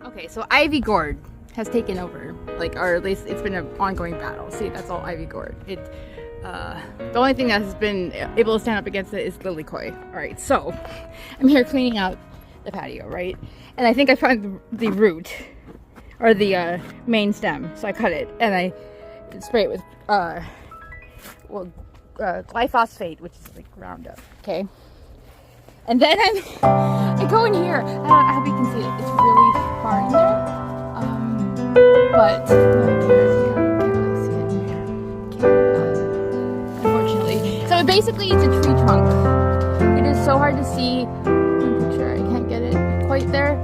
Okay, so Ivy Gourd has taken over, like, or at least it's been an ongoing battle. See, that's all Ivy Gourd. The only thing that has been able to stand up against it is Lilikoi. All right, so I'm here cleaning out the patio, right? And I think I found the root, or the main stem. So I cut it and I spray it with glyphosate, which is like Roundup. Okay. And then I go in here. I hope you can see it. It's really far in there. But can't really see it. Unfortunately. So basically, it's a tree trunk. It is so hard to see. I'm pretty sure I can't get it quite there.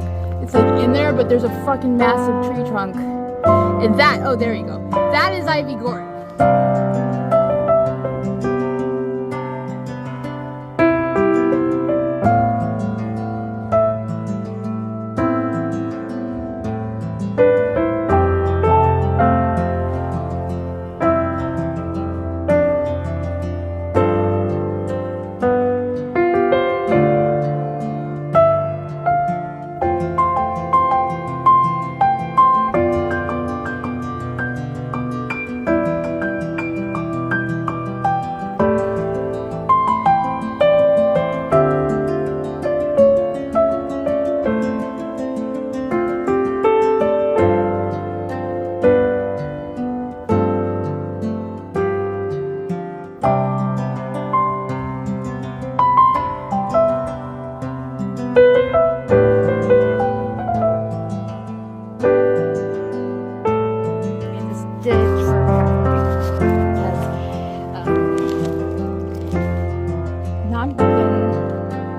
It's like in there, but there's a fucking massive tree trunk. And that, oh, there you go. That is Ivy Gourd.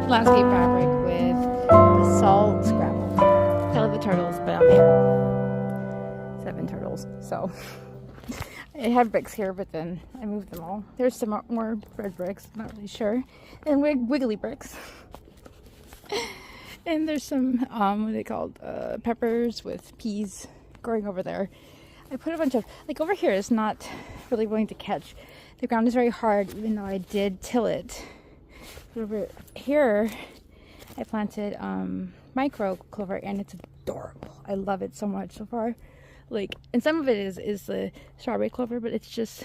Landscape fabric with the salt scrabble. I love the turtles, but I'm here. 7 turtles. So I had bricks here, but then I moved them all. There's some more red bricks, not really sure, and wiggly bricks. And there's some what are they called? Peppers with peas growing over there. I put a bunch of, like, over here is not really willing to catch. The ground is very hard, even though I did till it. Over here, I planted micro clover, and it's adorable. I love it so much so far. Like, and some of it is the strawberry clover, but it's just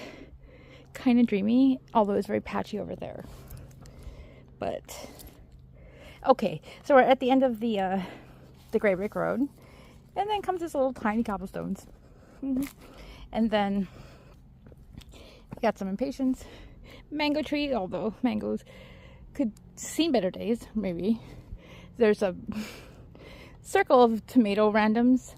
kind of dreamy, although it's very patchy over there. But okay, so we're at the end of the gray brick road, and then comes this little tiny cobblestones, and then we got some impatiens, mango tree, although mangoes could see better days, maybe. There's a circle of tomato randoms,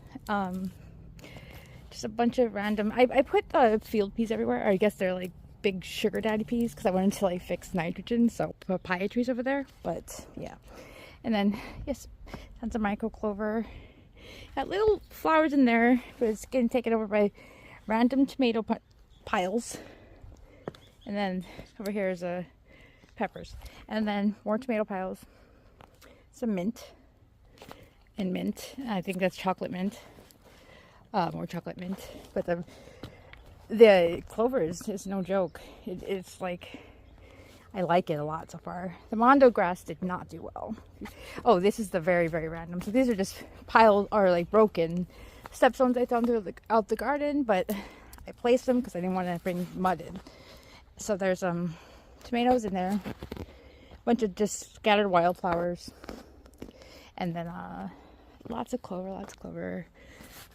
just a bunch of random. I put field peas everywhere. I guess they're like big sugar daddy peas because I wanted to like fix nitrogen. So papaya trees over there, but yeah. And then yes, tons of micro clover. Got little flowers in there, but it's getting taken over by random tomato piles. And then over here is a peppers, and then more tomato piles, some mint, and mint. I think that's chocolate mint. More chocolate mint. But the clover is no joke. It's like, I like it a lot so far. The mondo grass did not do well. Oh, this is the very, very random. So these are just piles, or like broken stepstones I found out the garden, but I placed them because I didn't want to bring mud in. So there's tomatoes in there, a bunch of just scattered wildflowers, and then lots of clover,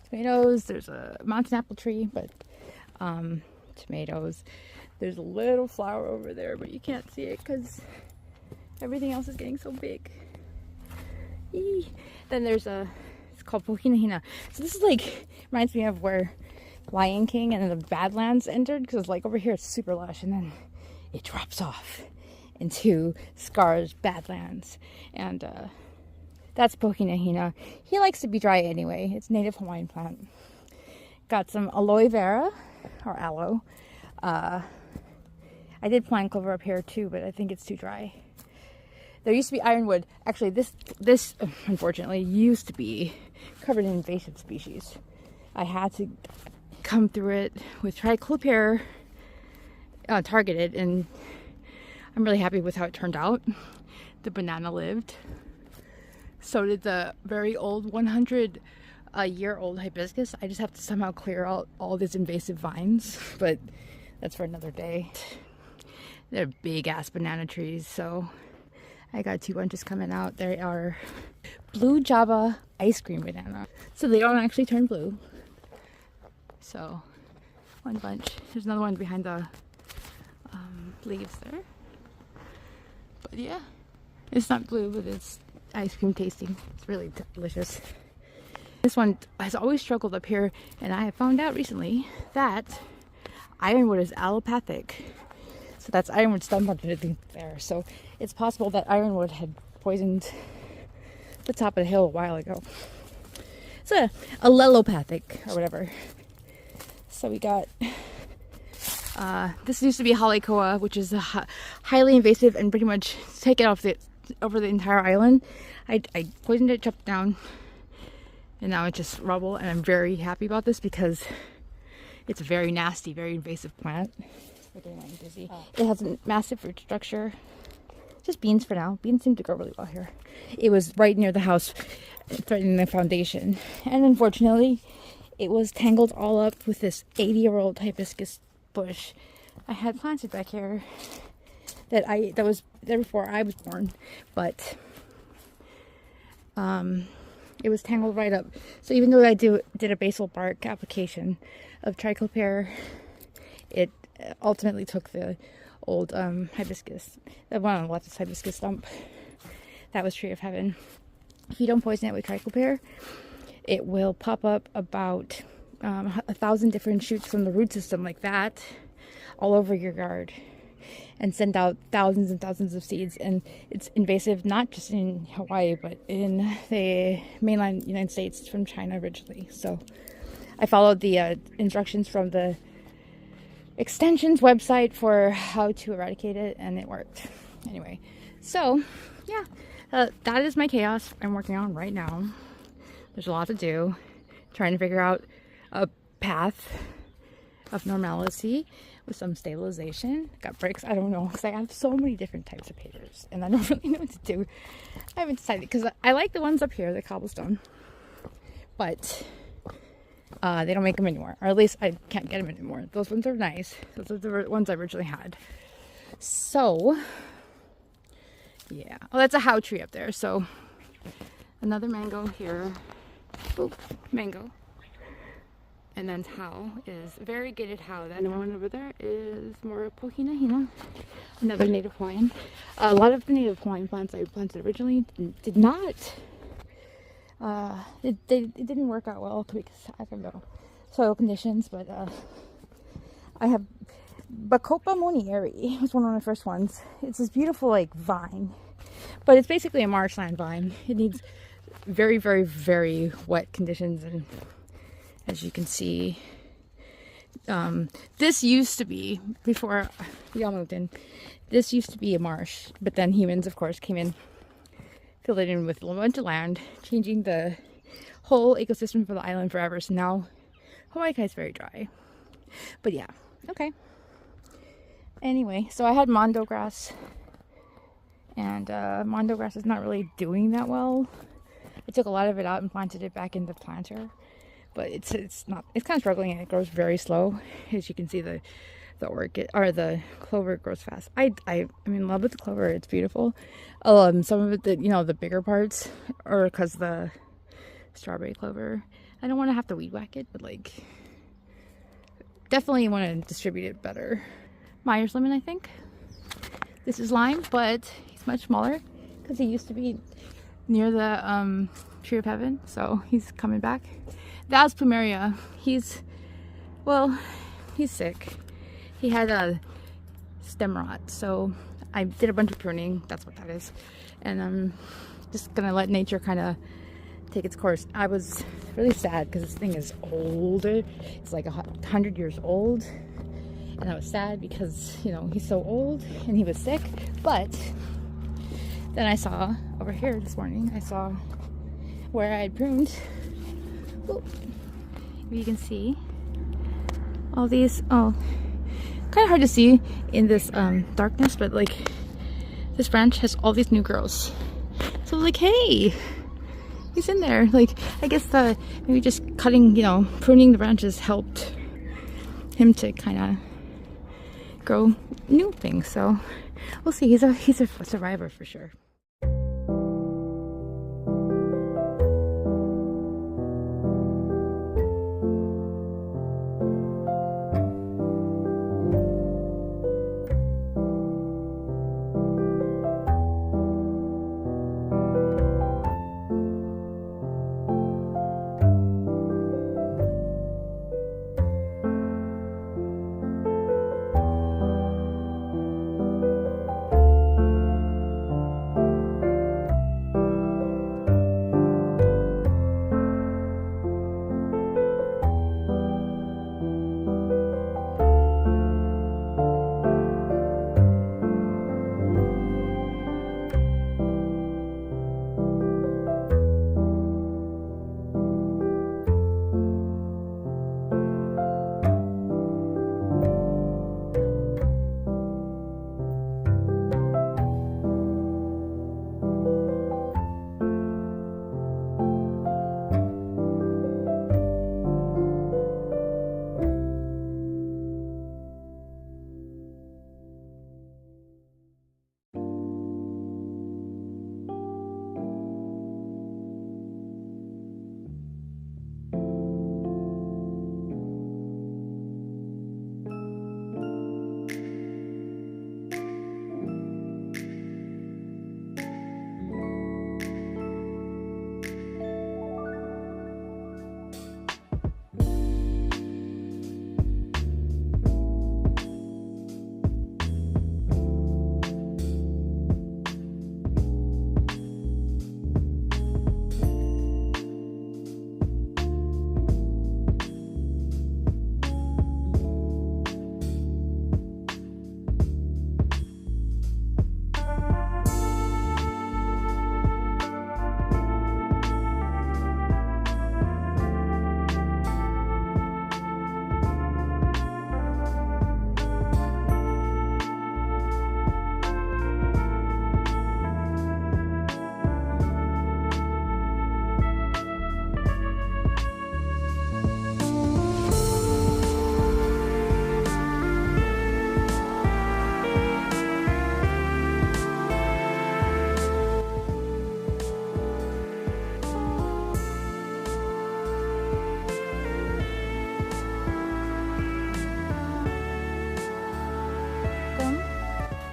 tomatoes. There's a mountain apple tree, but tomatoes. There's a little flower over there, but you can't see it because everything else is getting so big. Eee. Then there's it's called Pohinahina. So this is like, reminds me of where Lion King and the Badlands entered, because like over here it's super lush, and then it drops off into Scar's Badlands, and that's Pohinahina. He likes to be dry anyway. It's a native Hawaiian plant. Got some aloe vera, or aloe. I did plant clover up here too, but I think it's too dry. There used to be ironwood. Actually, this unfortunately used to be covered in invasive species. I had to come through it with triclopyr targeted, and I'm really happy with how it turned out. The banana lived. So did the very old 100 a year-old hibiscus. I just have to somehow clear out all these invasive vines, but that's for another day. They're big ass banana trees, so I got 2 bunches coming out. They are blue Java ice cream banana, so they don't actually turn blue. So 1 bunch. There's another one behind the leaves there. But yeah, it's not blue, but it's ice cream tasting. It's really delicious. This one has always struggled up here, and I have found out recently that ironwood is allopathic. So that's ironwood stump underneath there. So it's possible that ironwood had poisoned the top of the hill a while ago. It's a allelopathic or whatever. So we got this used to be Halekoa, which is a highly invasive and pretty much take it off over the entire island. I poisoned it, chopped it down, and now it's just rubble. And I'm very happy about this because it's a very nasty, very invasive plant. We're getting like dizzy. It has a massive root structure. Just beans for now. Beans seem to grow really well here. It was right near the house, threatening the foundation, and unfortunately, it was tangled all up with this 80-year-old hibiscus bush I had planted back here that was there before I was born, but it was tangled right up. So even though I did a basal bark application of trichoper, it ultimately took the old hibiscus, the one on the left is hibiscus stump. That was Tree of Heaven. If you don't poison it with trichoper, it will pop up about 1,000 different shoots from the root system like that all over your yard and send out thousands and thousands of seeds. And it's invasive not just in Hawaii but in the mainland United States from China originally. So I followed the instructions from the extensions website for how to eradicate it, and it worked. Anyway, so yeah, that is my chaos I'm working on right now. There's a lot to do, trying to figure out a path of normalcy with some stabilization. Got bricks, I don't know, because I have so many different types of pavers and I don't really know what to do. I haven't decided, because I like the ones up here, the cobblestone, but they don't make them anymore, or at least I can't get them anymore. Those ones are nice. Those are the ones I originally had. So yeah, oh, that's a how tree up there. So another mango here. Oop, mango. And then how is variegated how. That one over there is more Pohinahina, another native Hawaiian. A lot of the native Hawaiian plants I planted originally did not. It didn't work out well because I don't know soil conditions. But I have Bacopa monieri. It was one of my first ones. It's this beautiful like vine, but it's basically a marshland vine. It needs very, very, very wet conditions, and as you can see, this used to be, before we all moved in, this used to be a marsh, but then humans of course came in, filled it in with a bunch of land, changing the whole ecosystem for the island forever. So now Hawaii is very dry. But yeah, okay. Anyway, so I had mondo grass, and mondo grass is not really doing that well. I took a lot of it out and planted it back in the planter, but it's kind of struggling, and it grows very slow. As you can see, the orchid or the clover grows fast. I'm in love with the clover. It's beautiful. Some of it, the bigger parts are because the strawberry clover. I don't want to have to weed whack it, but like definitely want to distribute it better. Myers lemon, I think. This is lime, but he's much smaller because he used to be near the Tree of Heaven, so he's coming back. That's plumeria. He's sick. He had a stem rot, so I did a bunch of pruning. That's what that is, and I'm just gonna let nature kind of take its course. I was really sad because this thing is older. It's like 100 years old, and I was sad because he's so old and he was sick. But then I saw over here this morning, I saw where I had pruned. Ooh, you can see all these, kind of hard to see in this darkness, but like this branch has all these new growths. So like, hey, he's in there. Like, I guess maybe just cutting, you know, pruning the branches helped him to kind of grow new things. So we'll see. He's a survivor for sure.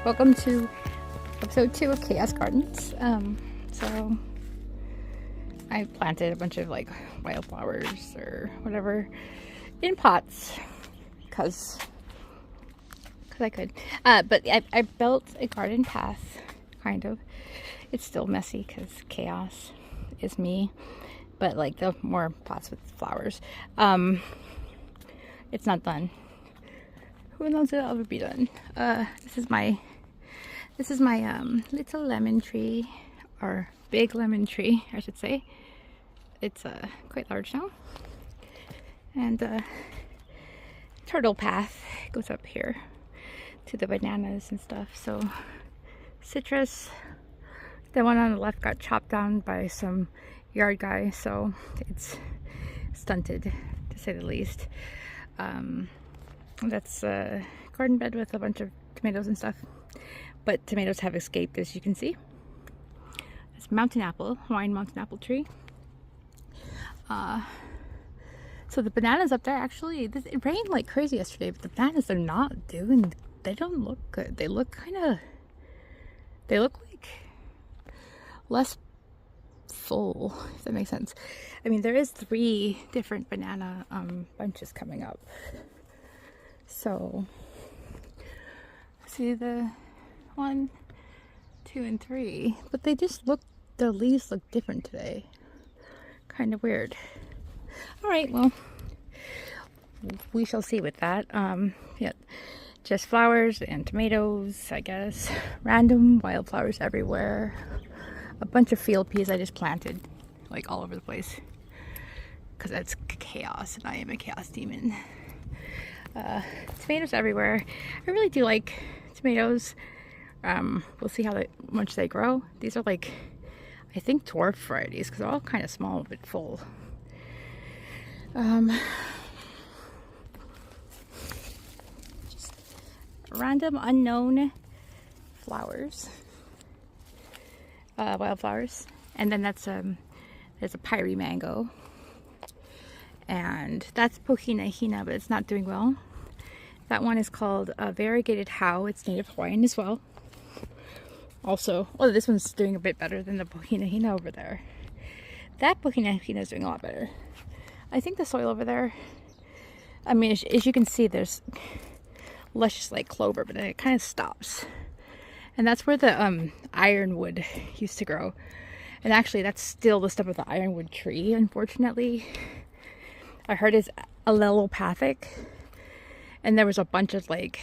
Welcome to episode 2 of Chaos Gardens. So I planted a bunch of like wildflowers or whatever in pots because I could. But I built a garden path, kind of. It's still messy because chaos is me, but like the more pots with flowers. It's not done. Who knows if it'll ever be done? This is my little lemon tree, or big lemon tree, I should say. It's quite large now. And turtle path goes up here to the bananas and stuff. So citrus. The one on the left got chopped down by some yard guy, so it's stunted to say the least. That's a garden bed with a bunch of tomatoes and stuff. But tomatoes have escaped, as you can see. It's mountain apple, Hawaiian mountain apple tree. So the bananas up there, actually, it rained like crazy yesterday, but the bananas are not doing, they don't look good. They look like less full, if that makes sense. I mean, there is 3 different banana bunches coming up. So, see the 1, 2, and 3, but they just look, the leaves look different today. Kind of weird. Alright, well, we shall see with that. Yeah, just flowers and tomatoes, I guess. Random wildflowers everywhere. A bunch of field peas I just planted, like all over the place. Because that's chaos, and I am a chaos demon. Tomatoes everywhere. I really do like tomatoes. We'll see how much they grow. These are like, I think dwarf varieties, because they're all kind of small but full. Just random unknown flowers, wildflowers. And then that's there's a Pyrie mango, and that's Pohinna hina, but it's not doing well. That one is called Variegated How. It's native Hawaiian as well. Also, oh, this one's doing a bit better than the Pohinna hina over there. That Pohinna hina is doing a lot better. I think the soil over there, I mean, as you can see, there's luscious like clover, but then it kind of stops. And that's where the ironwood used to grow. And actually, that's still the stump of the ironwood tree, unfortunately. I heard it's allelopathic. And there was a bunch of like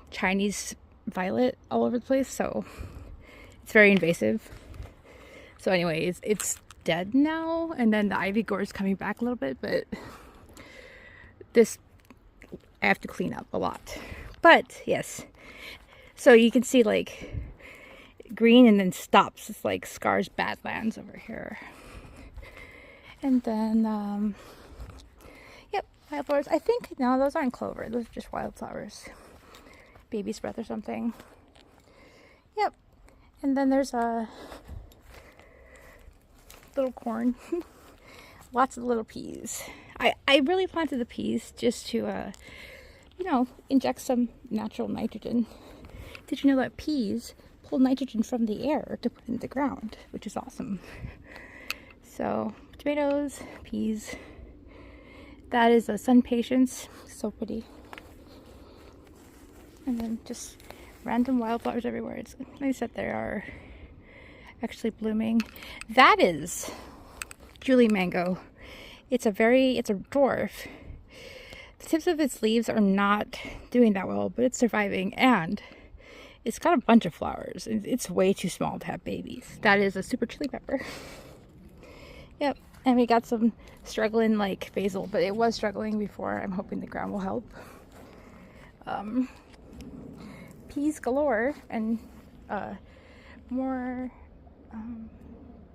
Chinese violet all over the place, so it's very invasive. So anyway, it's dead now, and then the ivy gore is coming back a little bit, but this I have to clean up a lot. But yes, so you can see like green and then stops. It's like Scar's Badlands over here. And then yep, wildflowers. I think no, those aren't clover, those are just wildflowers. Baby's breath or something. Yep. And then there's a little corn. Lots of little peas. I really planted the peas just to you know, inject some natural nitrogen. Did you know that peas pull nitrogen from the air to put in the ground, which is awesome. So tomatoes, peas. That is a sun patience. So pretty. And then just random wildflowers everywhere. It's nice that they are actually blooming. That is Julie mango. It's a dwarf. The tips of its leaves are not doing that well, but it's surviving, and it's got a bunch of flowers. It's way too small to have babies. That is a super chili pepper. Yep. And we got some struggling like basil, but it was struggling before. I'm hoping the ground will help. Peas galore, and more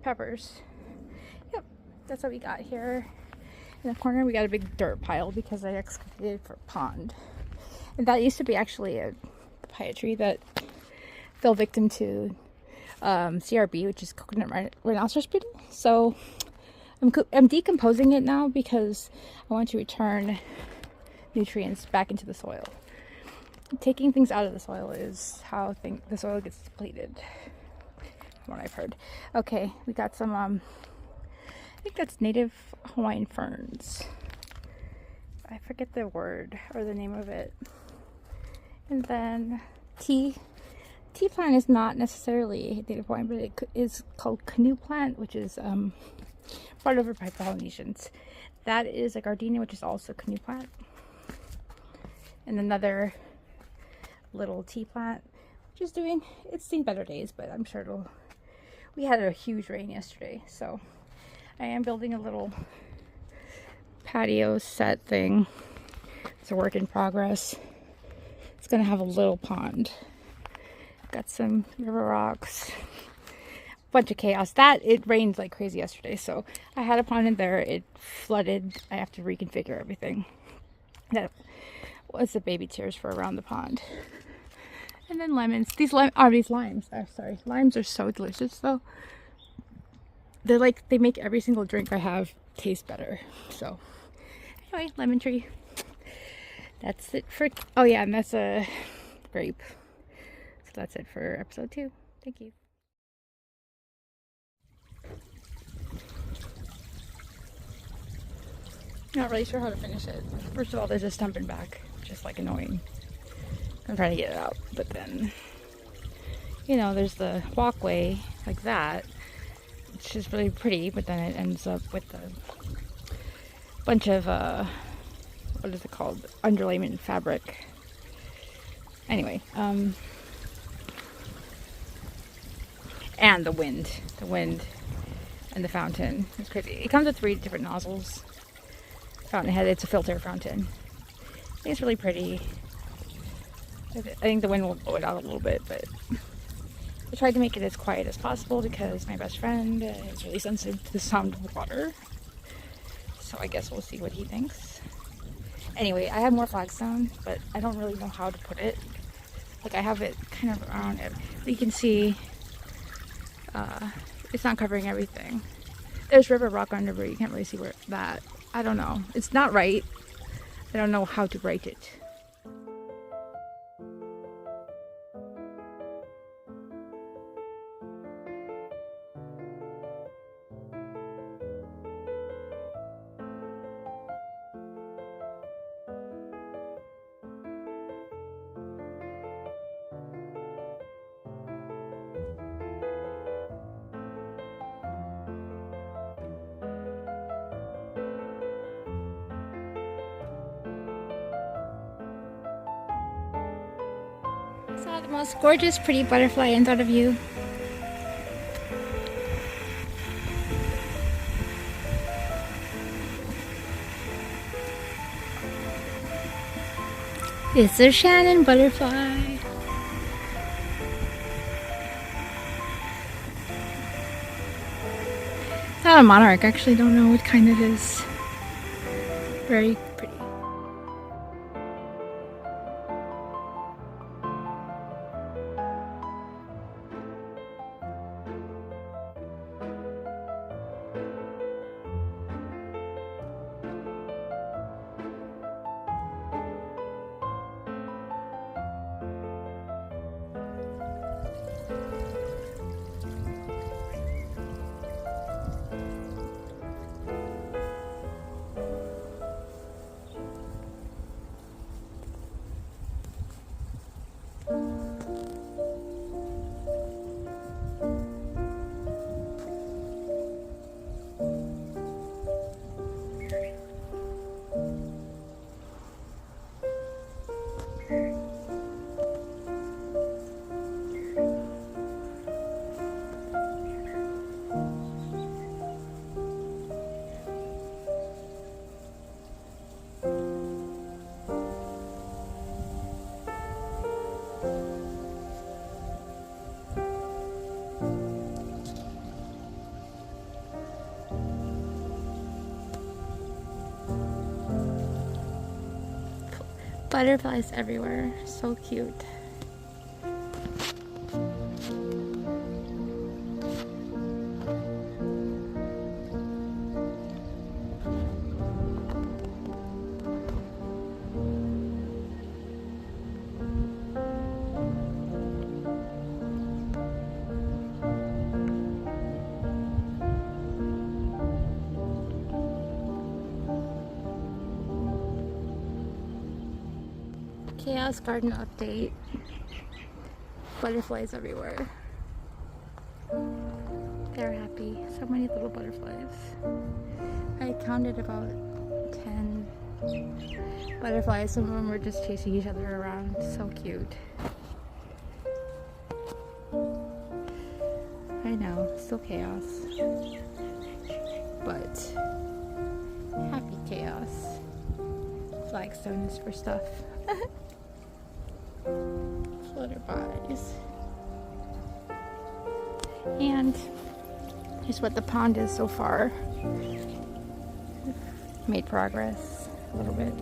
peppers. Yep, that's what we got here. In the corner we got a big dirt pile because I excavated for a pond. And that used to be actually a papaya tree that fell victim to CRB, which is coconut rhinoceros beetle. So I'm decomposing it now because I want to return nutrients back into the soil. Taking things out of the soil is how the soil gets depleted, from what I've heard. Okay, we got some, I think that's native Hawaiian ferns. I forget the word or the name of it. And then tea plant is not necessarily native Hawaiian, but it is called canoe plant, which is brought over by Polynesians. That is a gardenia, which is also a canoe plant. And another little tea plant, which is it's seen better days, but I'm sure we had a huge rain yesterday, so I am building a little patio set thing. It's a work in progress. It's gonna have a little pond. Got some river rocks, bunch of chaos. It rained like crazy yesterday, so I had a pond in there. It flooded. I have to reconfigure everything. That was the baby tears for around the pond. And then lemons. These limes. Sorry, limes are so delicious though. They're like, they make every single drink I have taste better. So anyway, lemon tree. That's it for, oh yeah, and that's a grape. So that's it for episode 2. Thank you. Not really sure how to finish it. First of all, there's a stump in back, which is like annoying. I'm trying to get it out, but then, you know, there's the walkway like that, which is really pretty, but then it ends up with a bunch of, what is it called? Underlayment fabric. Anyway, and the wind and the fountain. It's crazy. It comes with 3 different nozzles. Fountainhead, it's a filter fountain. I think it's really pretty. I think the wind will blow it out a little bit, but I tried to make it as quiet as possible because my best friend is really sensitive to the sound of water. So I guess we'll see what he thinks. Anyway, I have more flagstone, but I don't really know how to put it. Like I have it kind of around it. But you can see it's not covering everything. There's river rock under, but you can't really see where that. I don't know. It's not right. I don't know how to write it. Saw the most gorgeous, pretty butterfly in front of you. It's a Shannon butterfly. Not a monarch, I actually don't know what kind it is. Very pretty. Butterflies everywhere, so cute. Chaos Garden update. Butterflies everywhere. They're happy. So many little butterflies. I counted about 10 butterflies. Some of them were just chasing each other around. So cute. I know, still chaos. But happy chaos. Flagstones for stuff. Flutterbies. And here's what the pond is so far. Made progress a little bit.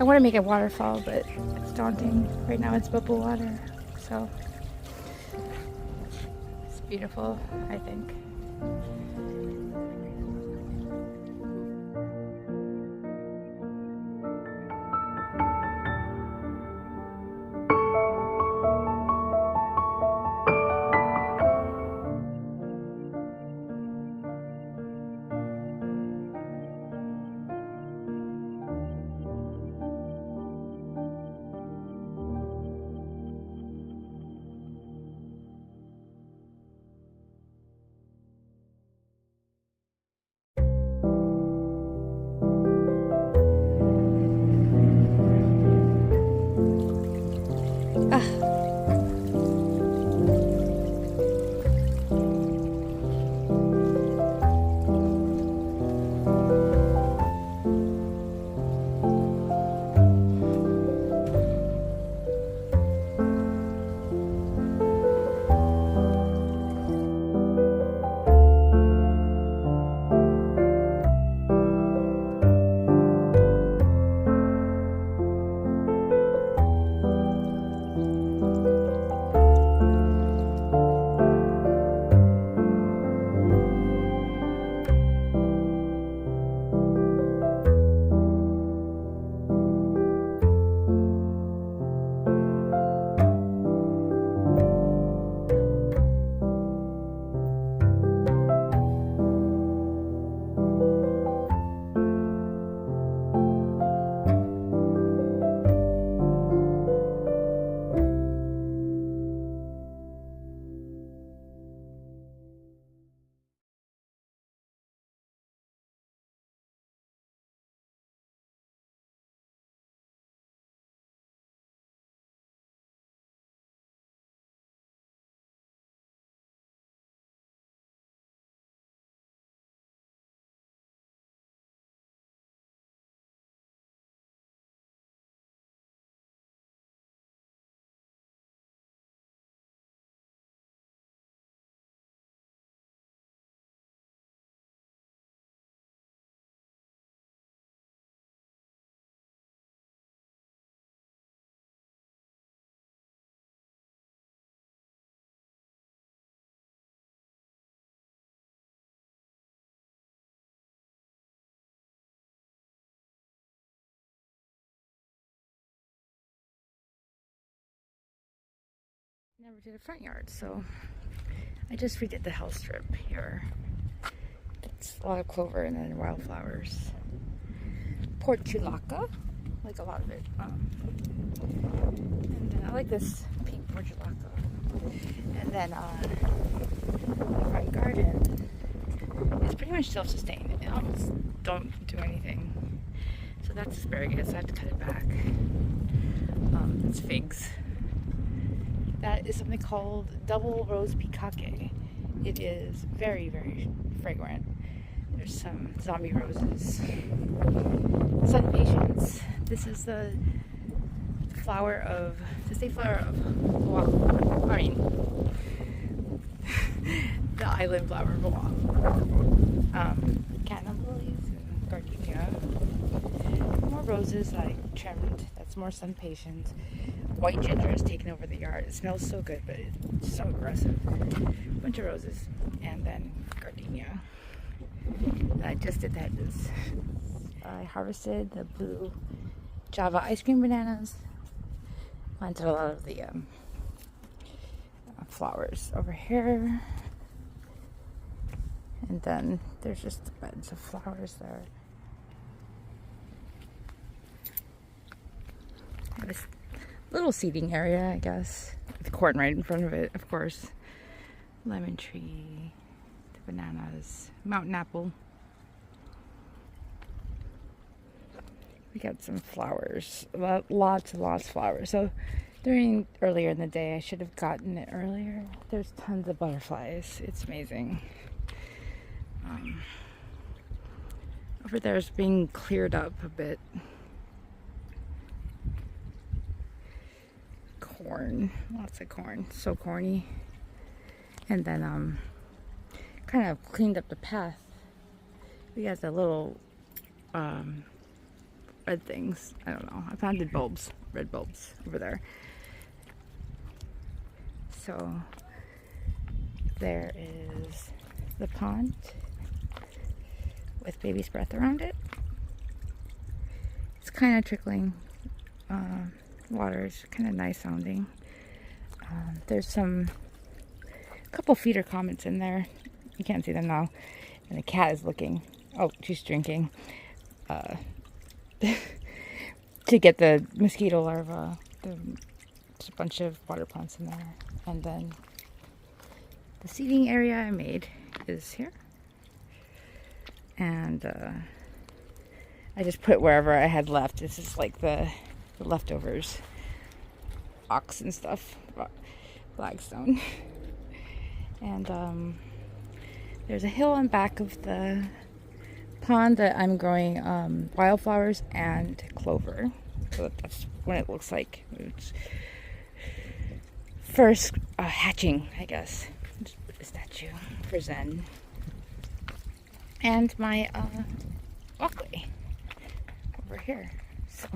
I want to make a waterfall, but it's daunting. Right now it's bubble water, so it's beautiful, I think. Never did a front yard, so I just redid the house strip here. It's a lot of clover and then wildflowers. Portulaca, like a lot of it. And then I like this pink portulaca. And then the front garden is pretty much self-sustained. I almost don't do anything. So that's asparagus. I have to cut it back. That's figs. That is something called double rose pikake. It is very, very fragrant. There's some zombie roses. Sun patience. This is the flower of, the state flower of Oahu. I mean, the island flower of Oahu. Catnip lilies and gardenia. More roses I trimmed. That's more sun patient. White ginger has taken over the yard. It smells so good, but it's so aggressive. Bunch of roses, and then gardenia. I just did that. I harvested the blue Java ice cream bananas. Planted a lot of the flowers over here, and then there's just beds of flowers there. This little seating area, I guess, with corn right in front of it, of course. Lemon tree, the bananas, mountain apple. We got some flowers, lots of flowers. So earlier in the day, I should have gotten it earlier. There's tons of butterflies. It's amazing. Over there is being cleared up a bit. Corn, lots of corn, so corny. And then kind of cleaned up the path. We got the little red things. I don't know. I planted bulbs, red bulbs over there. So there is the pond with baby's breath around it. It's kind of trickling water. Is kind of nice sounding. There's a couple feeder comets in there. You can't see them now. And the cat is looking. Oh, she's drinking. To get the mosquito larvae. There's a bunch of water plants in there. And then the seating area I made is here. And I just put wherever I had left. This is like the leftovers. Ox and stuff. Flagstone. And there's a hill on back of the pond that I'm growing wildflowers and clover. So that's what it looks like. It's first hatching, I guess. Just put a statue for Zen. And my walkway over here. So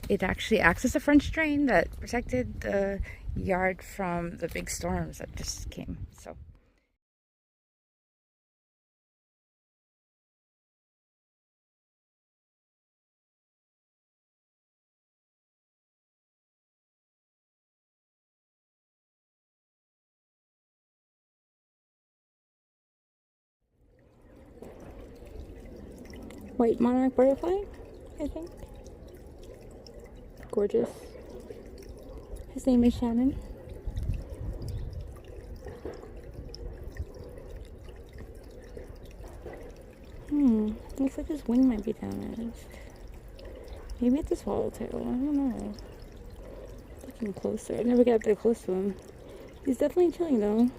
it actually acts as a French drain that protected the yard from the big storms that just came. So white monarch butterfly, I think. Gorgeous. His name is Shannon. Looks like his wing might be damaged. Maybe it's a swallowtail. I don't know. Looking closer. I never got that close to him. He's definitely chilling though.